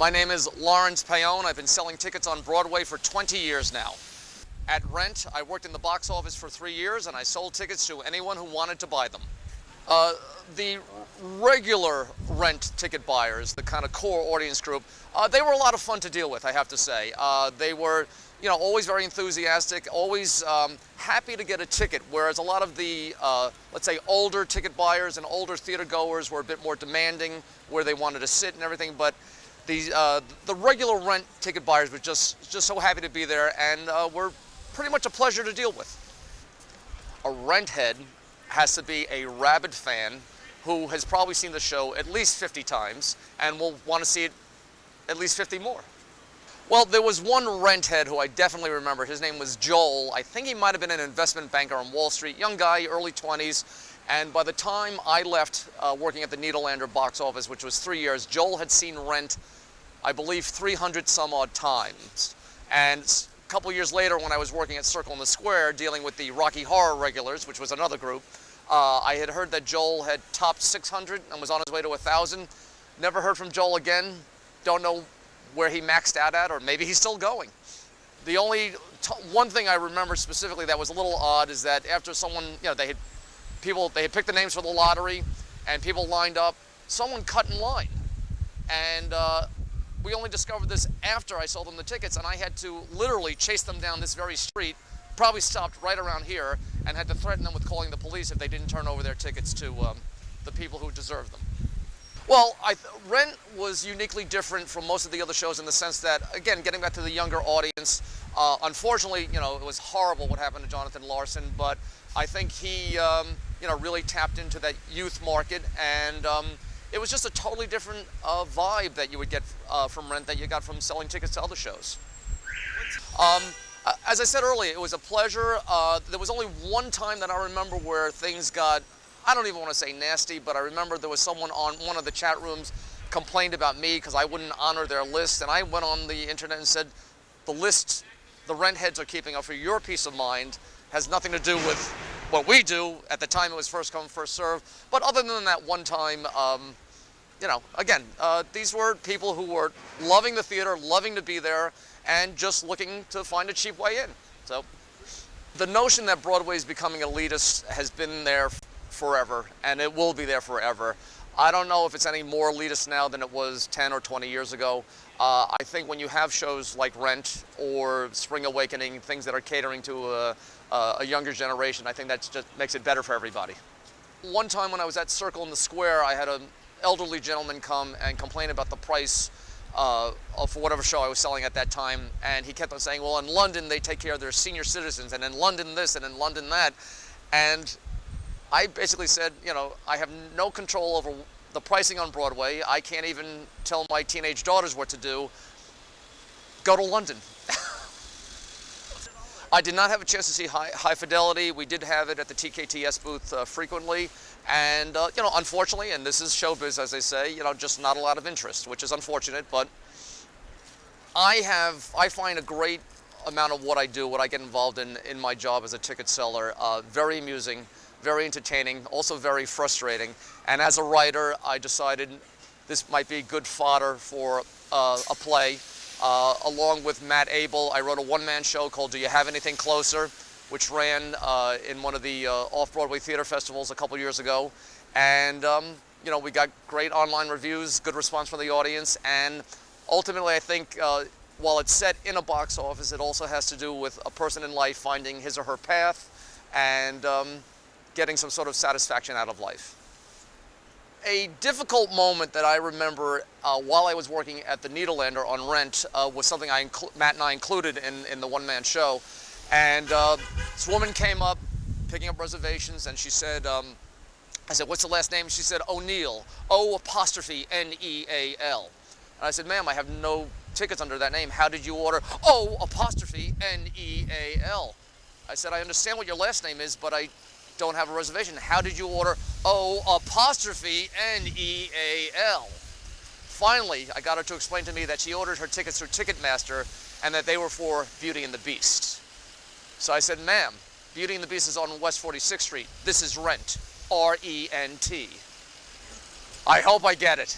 My name is Lawrence Paone. I've been selling tickets on Broadway for 20 years now. At Rent, I worked in the box office for 3 years, and I sold tickets to anyone who wanted to buy them. The regular Rent ticket buyers, the kind of core audience group, they were a lot of fun to deal with, I have to say. They were, always very enthusiastic, always happy to get a ticket, whereas a lot of the, let's say, older ticket buyers and older theater goers were a bit more demanding, where they wanted to sit and everything. But the regular Rent ticket buyers were just so happy to be there, and were pretty much a pleasure to deal with. A Rent head has to be a rabid fan who has probably seen the show at least 50 times and will want to see it at least 50 more. Well, there was one Rent head who I definitely remember. His name was Joel. I think he might have been an investment banker on Wall Street, young guy, early 20s. And by the time I left working at the Nederlander box office, which was 3 years, Joel had seen Rent, I believe, 300 some odd times. And a couple years later, when I was working at Circle in the Square, dealing with the Rocky Horror regulars, which was another group, I had heard that Joel had topped 600 and was on his way to 1,000. Never heard from Joel again. Don't know where he maxed out at, or maybe he's still going. The only one thing I remember specifically that was a little odd is that after someone, they had picked the names for the lottery, and people lined up. Someone cut in line, and we only discovered this after I sold them the tickets, and I had to literally chase them down this very street, probably stopped right around here, and had to threaten them with calling the police if they didn't turn over their tickets to the people who deserved them. Well, Rent was uniquely different from most of the other shows in the sense that, again, getting back to the younger audience, unfortunately, it was horrible what happened to Jonathan Larson, but I think he, really tapped into that youth market, and it was just a totally different vibe that you would get from Rent that you got from selling tickets to other shows. As I said earlier, it was a pleasure. There was only one time that I remember where things got, I don't even want to say nasty, but I remember there was someone on one of the chat rooms complained about me because I wouldn't honor their list, and I went on the internet and said, the list the Rent heads are keeping up for your peace of mind has nothing to do with what we do. At the time, it was first come, first served. But other than that one time, again, these were people who were loving the theater, loving to be there, and just looking to find a cheap way in. So the notion that Broadway is becoming elitist has been there forever, and it will be there forever. I don't know if it's any more elitist now than it was 10 or 20 years ago. I think when you have shows like Rent or Spring Awakening, things that are catering to a younger generation, I think that just makes it better for everybody. One time when I was at Circle in the Square, I had an elderly gentleman come and complain about the price for whatever show I was selling at that time, and he kept on saying, well, in London they take care of their senior citizens, and in London this, and in London that. And I basically said, I have no control over the pricing on Broadway. I can't even tell my teenage daughters what to do. Go to London. I did not have a chance to see High Fidelity. We did have it at the TKTS booth frequently. And, unfortunately, and this is showbiz, as they say, just not a lot of interest, which is unfortunate. But I find a great amount of what I do, what I get involved in my job as a ticket seller, very amusing, very entertaining, also very frustrating. And as a writer, I decided this might be good fodder for a play. Along with Matt Abel, I wrote a one-man show called Do You Have Anything Closer?, which ran in one of the off-Broadway theater festivals a couple years ago. And, we got great online reviews, good response from the audience, and ultimately I think while it's set in a box office, it also has to do with a person in life finding his or her path and getting some sort of satisfaction out of life. A difficult moment that I remember while I was working at the Nederlander on Rent was something Matt and I included in the one-man show. And this woman came up, picking up reservations, and she said, I said, what's the last name? She said, O'Neill, O''N''E''A''. And I said, ma'am, I have no tickets under that name. How did you order O''N''E''A''? I said, I understand what your last name is, but I don't have a reservation. How did you order O''N''E''A''? Finally, I got her to explain to me that she ordered her tickets through Ticketmaster and that they were for Beauty and the Beast. So I said, ma'am, Beauty and the Beast is on West 46th Street. This is Rent, R-E-N-T. I hope I get it.